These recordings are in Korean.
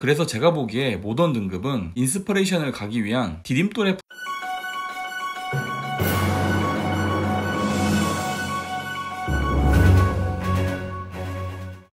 그래서 제가 보기에 모던 등급은 인스퍼레이션을 가기 위한 디딤돌의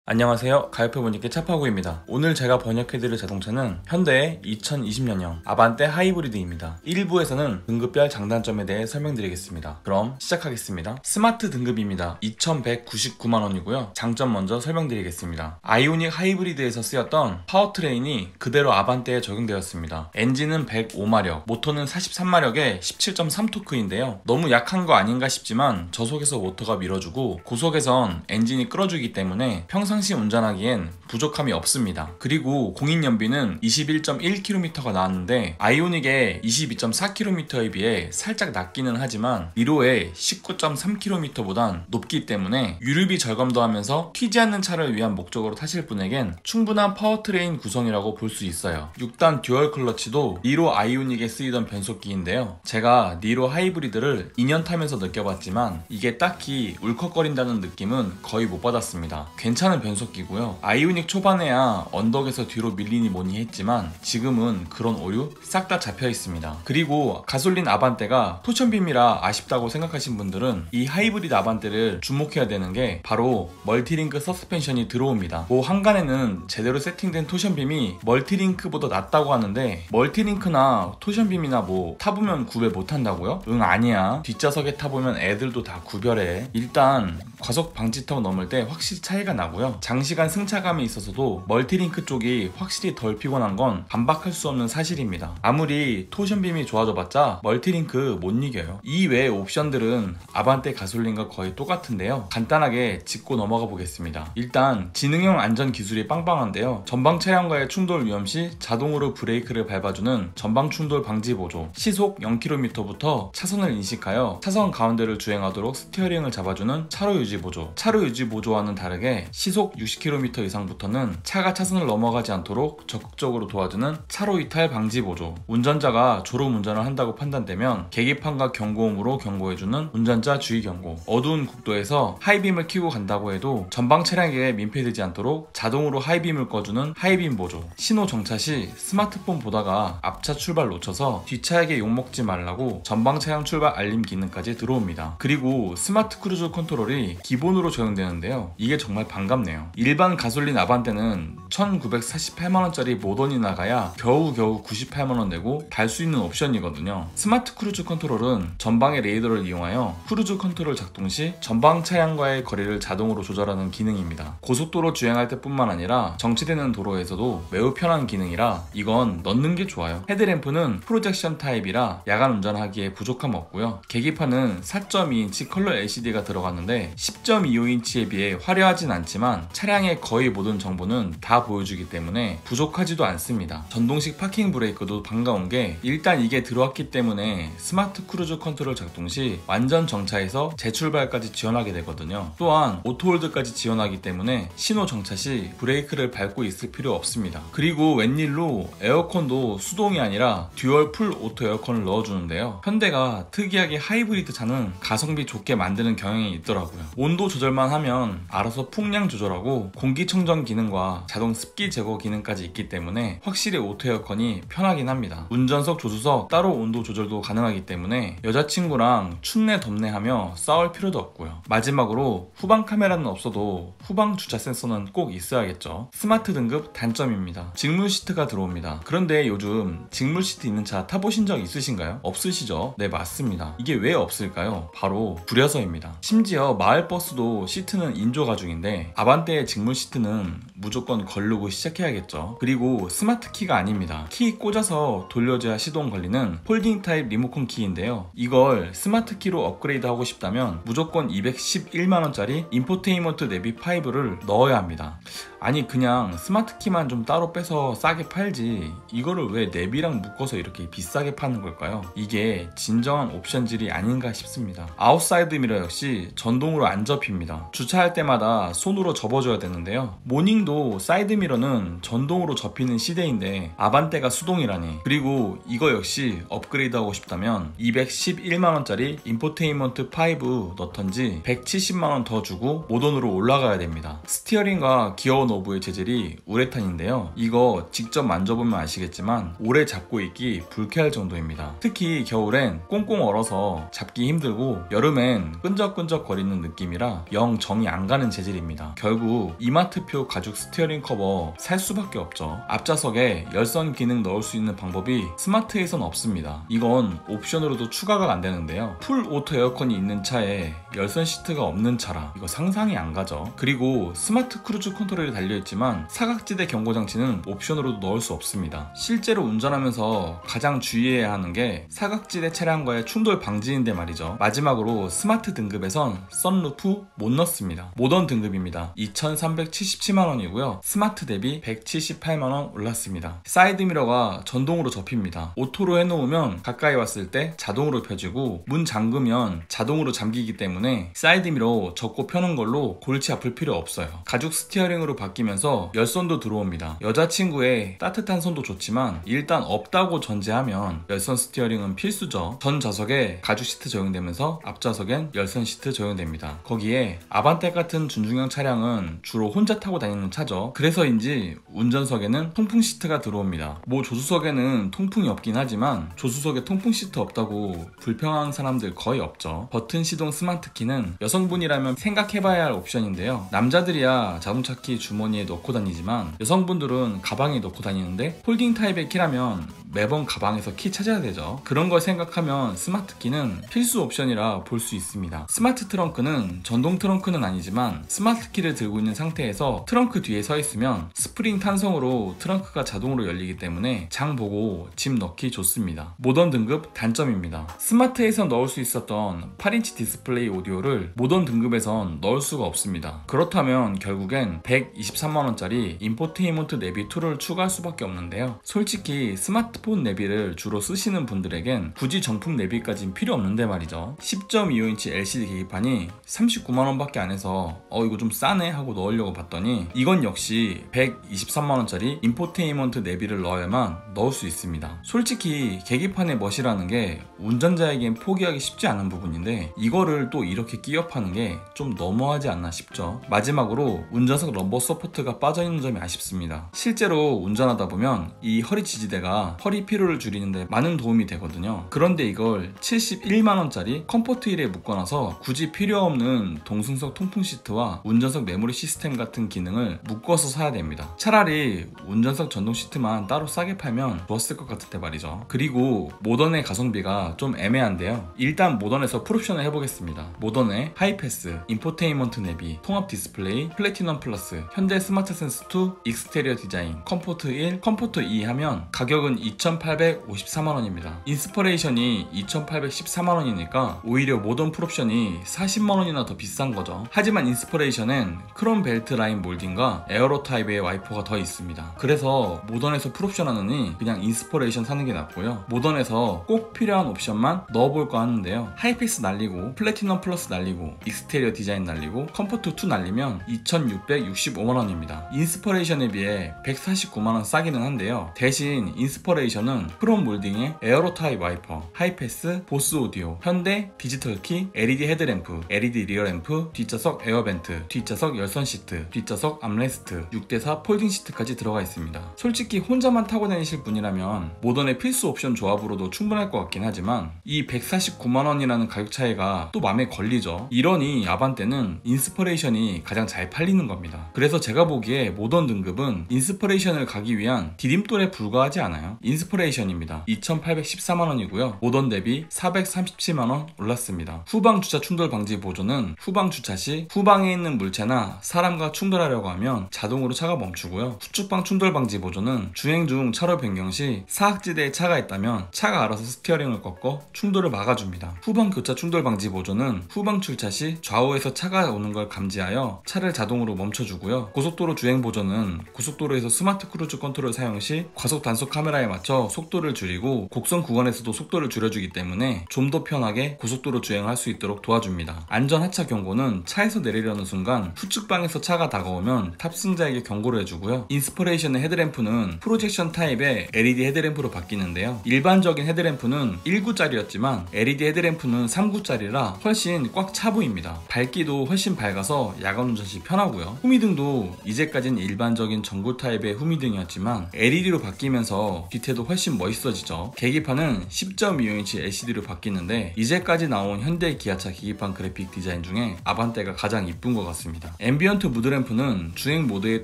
안녕하세요, 가요표분님께 차파구입니다. 오늘 제가 번역해드릴 자동차는 현대의 2020년형 아반떼 하이브리드입니다. 1부에서는 등급별 장단점에 대해 설명드리겠습니다. 그럼 시작하겠습니다. 스마트 등급입니다. 2199만원이고요 장점 먼저 설명드리겠습니다. 아이오닉 하이브리드에서 쓰였던 파워트레인이 그대로 아반떼에 적용되었습니다. 엔진은 105마력, 모터는 43마력에 17.3토크인데요 너무 약한 거 아닌가 싶지만 저속에서 모터가 밀어주고 고속에선 엔진이 끌어주기 때문에 평상시 운전하기엔 부족함이 없습니다. 그리고 공인연비는 21.1km가 나왔는데 아이오닉의 22.4km에 비해 살짝 낮기는 하지만 니로의 19.3km보단 높기 때문에 유류비 절감도 하면서 튀지 않는 차를 위한 목적으로 타실 분에겐 충분한 파워트레인 구성이라고 볼 수 있어요. 6단 듀얼 클러치도 니로 아이오닉에 쓰이던 변속기인데요 제가 니로 하이브리드를 2년 타면서 느껴봤지만 이게 딱히 울컥거린다는 느낌은 거의 못 받았습니다. 괜찮은 변속기고요. 아이오닉 초반에야 언덕에서 뒤로 밀리니 뭐니 했지만 지금은 그런 오류 싹 다 잡혀 있습니다. 그리고 가솔린 아반떼가 토션빔이라 아쉽다고 생각하신 분들은 이 하이브리드 아반떼를 주목해야 되는 게 바로 멀티링크 서스펜션이 들어옵니다. 뭐 한간에는 제대로 세팅된 토션빔이 멀티링크보다 낫다고 하는데 멀티링크나 토션빔이나 뭐 타보면 구별 못한다고요? 응, 아니야. 뒷좌석에 타보면 애들도 다 구별해. 일단 과속 방지턱 넘을 때 확실히 차이가 나고요. 장시간 승차감이 있어서도 멀티링크 쪽이 확실히 덜 피곤한 건 반박할 수 없는 사실입니다. 아무리 토션빔이 좋아져봤자 멀티링크 못 이겨요. 이 외의 옵션들은 아반떼 가솔린과 거의 똑같은데요 간단하게 짚고 넘어가 보겠습니다. 일단 지능형 안전 기술이 빵빵한데요 전방 차량과의 충돌 위험 시 자동으로 브레이크를 밟아주는 전방 충돌 방지 보조, 시속 0km부터 차선을 인식하여 차선 가운데를 주행하도록 스티어링을 잡아주는 차로 유지 보조, 차로 유지 보조와는 다르게 시속 60km 이상부터는 차가 차선을 넘어가지 않도록 적극적으로 도와주는 차로 이탈 방지 보조, 운전자가 졸음 운전을 한다고 판단되면 계기판과 경고음으로 경고해주는 운전자 주의 경고, 어두운 국도에서 하이빔을 켜고 간다고 해도 전방 차량에 민폐되지 않도록 자동으로 하이빔을 꺼주는 하이빔 보조, 신호 정차 시 스마트폰 보다가 앞차 출발 놓쳐서 뒷차에게 욕먹지 말라고 전방 차량 출발 알림 기능까지 들어옵니다. 그리고 스마트 크루즈 컨트롤이 기본으로 적용되는데요 이게 정말 반갑네요. 일반 가솔린 아반떼는 1948만원짜리 모던이 나가야 겨우겨우 98만원 내고 달 수 있는 옵션이거든요. 스마트 크루즈 컨트롤은 전방의 레이더를 이용하여 크루즈 컨트롤 작동 시 전방 차량과의 거리를 자동으로 조절하는 기능입니다. 고속도로 주행할 때뿐만 아니라 정체되는 도로에서도 매우 편한 기능이라 이건 넣는 게 좋아요. 헤드램프는 프로젝션 타입이라 야간 운전하기에 부족함 없고요. 계기판은 4.2인치 컬러 LCD가 들어갔는데 10.25인치에 비해 화려하진 않지만 차량의 거의 모든 정보는 다 보여주기 때문에 부족하지도 않습니다. 전동식 파킹 브레이크도 반가운 게 일단 이게 들어왔기 때문에 스마트 크루즈 컨트롤 작동 시 완전 정차에서 재출발까지 지원하게 되거든요. 또한 오토홀드까지 지원하기 때문에 신호 정차 시 브레이크를 밟고 있을 필요 없습니다. 그리고 웬일로 에어컨도 수동이 아니라 듀얼 풀 오토 에어컨을 넣어주는데요 현대가 특이하게 하이브리드 차는 가성비 좋게 만드는 경향이 있더라고요. 온도 조절만 하면 알아서 풍량 조절하고 공기청정 기능과 자동 습기 제거 기능까지 있기 때문에 확실히 오토 에어컨이 편하긴 합니다. 운전석 조수석 따로 온도 조절도 가능하기 때문에 여자친구랑 춥네 덥네 하며 싸울 필요도 없고요. 마지막으로 후방 카메라는 없어도 후방 주차 센서는 꼭 있어야겠죠. 스마트 등급 단점입니다. 직물 시트가 들어옵니다. 그런데 요즘 직물 시트 있는 차 타보신 적 있으신가요? 없으시죠? 네, 맞습니다. 이게 왜 없을까요? 바로 구려서입니다. 심지어 마을버스도 시트는 인조 가죽인데 아반떼의 직물 시트는 무조건 걸르고 시작해야겠죠. 그리고 스마트 키가 아닙니다. 키 꽂아서 돌려줘야 시동 걸리는 폴딩 타입 리모컨 키인데요 이걸 스마트 키로 업그레이드 하고 싶다면 무조건 211만원짜리 인포테인먼트 내비 5를 넣어야 합니다. 아니 그냥 스마트 키만 좀 따로 빼서 싸게 팔지 이거를 왜 내비랑 묶어서 이렇게 비싸게 파는 걸까요? 이게 진정한 옵션질이 아닌가 싶습니다. 아웃사이드 미러 역시 전동으로 안 접힙니다. 주차할 때마다 손으로 접어줘야 되는데요 모닝 하긴도 사이드미러는 전동으로 접히는 시대인데 아반떼가 수동이라니. 그리고 이거 역시 업그레이드하고 싶다면 211만원짜리 인포테인먼트 5 넣던지 170만원 더 주고 모던으로 올라가야 됩니다. 스티어링과 기어 노브의 재질이 우레탄인데요. 이거 직접 만져보면 아시겠지만 오래 잡고 있기 불쾌할 정도입니다. 특히 겨울엔 꽁꽁 얼어서 잡기 힘들고 여름엔 끈적끈적 거리는 느낌이라 영 정이 안 가는 재질입니다. 결국 이마트표 가죽 스티어링 커버 살 수밖에 없죠. 앞좌석에 열선 기능 넣을 수 있는 방법이 스마트에선 없습니다. 이건 옵션으로도 추가가 안 되는데요. 풀 오토 에어컨이 있는 차에 열선 시트가 없는 차라 이거 상상이 안 가죠. 그리고 스마트 크루즈 컨트롤이 달려있지만 사각지대 경고장치는 옵션으로도 넣을 수 없습니다. 실제로 운전하면서 가장 주의해야 하는 게 사각지대 차량과의 충돌 방지인데 말이죠. 마지막으로 스마트 등급에선 썬루프 못 넣습니다. 모던 등급입니다. 2,377만원이고요. 스마트 대비 178만원 올랐습니다. 사이드미러가 전동으로 접힙니다. 오토로 해놓으면 가까이 왔을 때 자동으로 펴지고 문 잠그면 자동으로 잠기기 때문에 사이드미러 접고 펴는 걸로 골치 아플 필요 없어요. 가죽 스티어링으로 바뀌면서 열선도 들어옵니다. 여자친구의 따뜻한 손도 좋지만 일단 없다고 전제하면 열선 스티어링은 필수죠. 전 좌석에 가죽 시트 적용되면서 앞좌석엔 열선 시트 적용됩니다. 거기에 아반떼 같은 준중형 차량은 주로 혼자 타고 다니는 차죠. 그래서인지 운전석에는 통풍 시트가 들어옵니다. 뭐 조수석에는 통풍이 없긴 하지만 조수석에 통풍 시트 없다고 불평하는 사람들 거의 없죠. 버튼 시동 스마트 키는 여성분이라면 생각해봐야 할 옵션인데요. 남자들이야 자동차 키 주머니에 넣고 다니지만 여성분들은 가방에 넣고 다니는데 폴딩 타입의 키라면 매번 가방에서 키 찾아야 되죠. 그런 걸 생각하면 스마트 키는 필수 옵션이라 볼 수 있습니다. 스마트 트렁크는 전동 트렁크는 아니지만 스마트 키를 들고 있는 상태에서 트렁크 뒤에 서 있으면 스프링 탄성으로 트렁크가 자동으로 열리기 때문에 장 보고 짐 넣기 좋습니다. 모던 등급 단점입니다. 스마트에서 넣을 수 있었던 8인치 디스플레이 오디오를 모던 등급에선 넣을 수가 없습니다. 그렇다면 결국엔 123만원짜리 인포테인먼트 내비 2를 추가할 수밖에 없는데요. 솔직히 스마트폰 내비를 주로 쓰시는 분들에겐 굳이 정품 내비까진 필요 없는데 말이죠. 10.25인치 LCD 계기판이 39만원밖에 안 해서 이거 좀 싸네 하고 넣으려고 봤더니 이건 역시 123만원짜리 인포테인먼트 내비를 넣어야만 넣을 수 있습니다. 솔직히 계기판의 멋이라는 게 운전자에겐 포기하기 쉽지 않은 부분인데 이거를 또 이렇게 끼워 파는 게 좀 너무하지 않나 싶죠. 마지막으로 운전석 럼버 서포트가 빠져있는 점이 아쉽습니다. 실제로 운전하다 보면 이 허리 지지대가 허리 피로를 줄이는데 많은 도움이 되거든요. 그런데 이걸 71만원짜리 컴포트 휠에 묶어놔서 굳이 필요 없는 동승석 통풍 시트와 운전석 메모리 시스템 같은 기능을 묶어서 사야 됩니다. 차라리 운전석 전동 시트만 따로 싸게 팔면 좋았을 것 같은데 말이죠. 그리고 모던의 가성비가 좀 애매한데요. 일단 모던에서 풀옵션을 해보겠습니다. 모던의 하이패스, 인포테인먼트 내비, 통합 디스플레이, 플래티넘 플러스, 현대 스마트 센스 2, 익스테리어 디자인, 컴포트 1, 컴포트 2 하면 가격은 2,854만원입니다. 인스퍼레이션이 2,814만원이니까 오히려 모던 풀옵션이 40만원이나 더 비싼 거죠. 하지만 인스퍼레이션엔 크롬 벨트 라인 몰딩과 에어로 타입의 와이퍼가 더 있습니다. 그래서 모던에서 풀옵션 하느니 그냥 인스퍼레이션 사는 게 낫고요. 모던에서 꼭 필요한 옵션만 넣어볼까 하는데요. 하이패스 날리고 플래티넘 플러스 날리고 익스테리어 디자인 날리고 컴포트 2 날리면 2,665만원입니다. 인스퍼레이션에 비해 149만원 싸기는 한데요. 대신 인스퍼레이션은 크롬 몰딩에 에어로 타입 와이퍼, 하이패스, 보스 오디오, 현대 디지털 키, LED 헤드램프, LED 리어램프, 뒷좌석 에어벤트, 뒷좌석 열선 시트, 뒷좌석 암레스트, 6대4 폴딩 시트까지 들어가 있습니다. 솔직히 혼자만 타고 다니실 분이라면 모던의 필수 옵션 조합으로도 충분할 것 같긴 하지만 이 149만원이라는 가격 차이가 또 맘에 걸리죠. 이러니 아반떼는 인스퍼레이션이 가장 잘 팔리는 겁니다. 그래서 제가 보기에 모던 등급은 인스퍼레이션을 가기 위한 디딤돌에 불과하지 않아요. 인스퍼레이션입니다. 2,814만원이고요. 모던 대비 437만원 올랐습니다. 후방 주차 충돌 방지 보조는 후방 주차 시 후방에 있는 물체나 사람과 충돌하려고 하면 자동으로 차가 멈추고요. 후측방 충돌 방지 보조는 주행 중 차로 변경 시 사각지대에 차가 있다면 차가 알아서 스티어링을 꺾어 충돌을 막아줍니다. 후방 교차 충돌 방지 보조는 후방 출차 시 좌우에서 차가 오는 걸 감지하여 차를 자동으로 멈춰주고요. 고속도로 주행 보조는 고속도로에서 스마트 크루즈 컨트롤 사용 시 과속 단속 카메라에 맞춰 맞춰 속도를 줄이고 곡선 구간에서도 속도를 줄여주기 때문에 좀 더 편하게 고속도로 주행할 수 있도록 도와줍니다. 안전 하차 경고는 차에서 내리려는 순간 후측방에서 차가 다가오면 탑승자에게 경고를 해주고요. 인스퍼레이션의 헤드램프는 프로젝션 타입의 LED 헤드램프로 바뀌는데요. 일반적인 헤드램프는 1구짜리였지만 LED 헤드램프는 3구짜리라 훨씬 꽉 차 보입니다. 밝기도 훨씬 밝아서 야간 운전 시 편하고요. 후미등도 이제까지는 일반적인 전구 타입의 후미등이었지만 LED로 바뀌면서 뒤태도 훨씬 멋있어지죠. 계기판은 10.25인치 LCD로 바뀌는데 이제까지 나온 현대 기아차 계기판 그래픽 디자인 중에 아반떼가 가장 이쁜 것 같습니다. 앰비언트 무드램프는 주행 모드에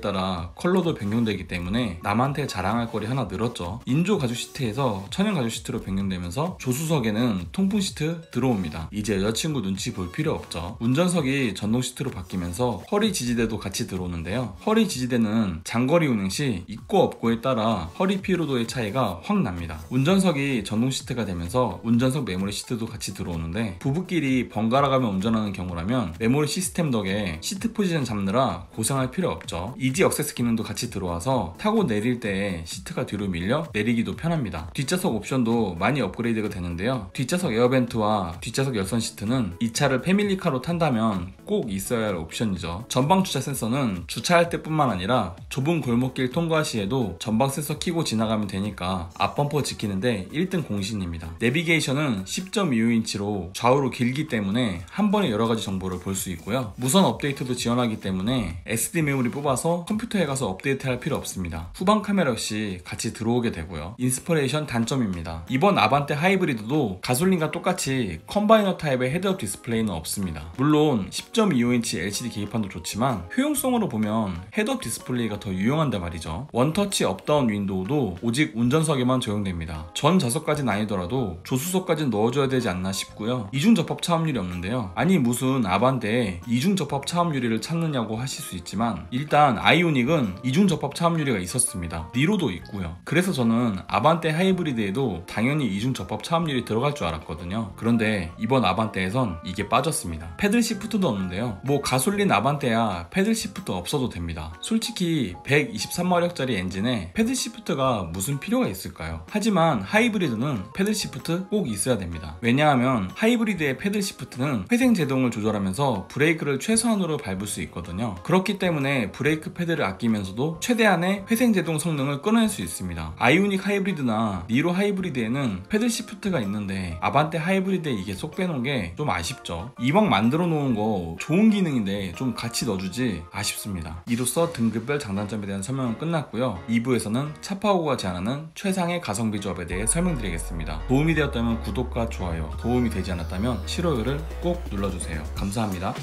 따라 컬러도 변경되기 때문에 남한테 자랑할 거리 하나 늘었죠. 인조 가죽 시트에서 천연 가죽 시트로 변경되면서 조수석에는 통풍 시트 들어옵니다. 이제 여자친구 눈치 볼 필요 없죠. 운전석이 전동 시트로 바뀌면서 허리 지지대도 같이 들어오는데요. 허리 지지대는 장거리 운행 시 있고 없고에 따라 허리 피로도의 차이가 확 납니다. 운전석이 전동 시트가 되면서 운전석 메모리 시트도 같이 들어오는데 부부끼리 번갈아 가며 운전하는 경우라면 메모리 시스템 덕에 시트 포지션 잡느라 고생할 필요 없죠. 이지 액세스 기능도 같이 들어와서 타고 내릴 때 시트가 뒤로 밀려 내리기도 편합니다. 뒷좌석 옵션도 많이 업그레이드가 되는데요. 뒷좌석 에어벤트와 뒷좌석 열선 시트는 이 차를 패밀리카로 탄다면 꼭 있어야 할 옵션이죠. 전방 주차 센서는 주차할 때뿐만 아니라 좁은 골목길 통과 시에도 전방 센서 켜고 지나가면 되니까 앞범퍼 지키는데 1등 공신입니다. 내비게이션은 10.25인치로 좌우로 길기 때문에 한 번에 여러 가지 정보를 볼 수 있고요. 무선 업데이트도 지원하기 때문에 SD 메모리 뽑아서 컴퓨터에 가서 업데이트할 필요 없습니다. 후방 카메라 역시 같이 들어오게 되고요. 인스퍼레이션 단점입니다. 이번 아반떼 하이브리드도 가솔린과 똑같이 컴바이너 타입의 헤드업 디스플레이는 없습니다. 물론 10.25인치 LCD 계기판도 좋지만 효용성으로 보면 헤드업 디스플레이가 더 유용한데 말이죠. 원터치 업다운 윈도우도 오직 운전석에만 적용됩니다. 전 좌석까지는 아니더라도 조수석까지는 넣어줘야 되지 않나 싶고요. 이중 접합 차음률이 없는데요. 아니 무슨 아반떼에 이중 접합 차음유리를 찾느냐고 하실 수 있지만 일단 아이오닉은 이중 접합 차음유리가 있었습니다. 니로도 있고요. 그래서 저는 아반떼 하이브리드에도 당연히 이중 접합 차음유리 들어갈 줄 알았거든요. 그런데 이번 아반떼에선 이게 빠졌습니다. 패들 시프트도 없는데요. 뭐 가솔린 아반떼야 패들 시프트 없어도 됩니다. 솔직히 123마력짜리 엔진에 패들 시프트가 무슨 필요가 있을까요? 하지만 하이브리드는 패들 시프트 꼭 있어야 됩니다. 왜냐하면 하이브리드의 패들 시프트는 회생 제동을 조절하면서 브레이크를 최소한으로 밟을 수 있거든요. 그렇기 때문에 브레이크 패드를 아끼면서도 최대한의 회생 제동 성능을 끌어낼 수 있습니다. 아이오닉 하이브리드나 니로 하이브리드에는 패들 시프트가 있는데 아반떼 하이브리드에 이게 쏙 빼놓은 게 좀 아쉽죠. 이왕 만들어 놓은 거 좋은 기능인데 좀 같이 넣어주지 아쉽습니다. 이로써 등급별 장단점에 대한 설명은 끝났고요. 2부에서는 차파고가 제안하는 최상의 가성비 조합에 대해 설명드리겠습니다. 도움이 되었다면 구독과 좋아요, 도움이 되지 않았다면 싫어요를 꼭 눌러주세요. 감사합니다.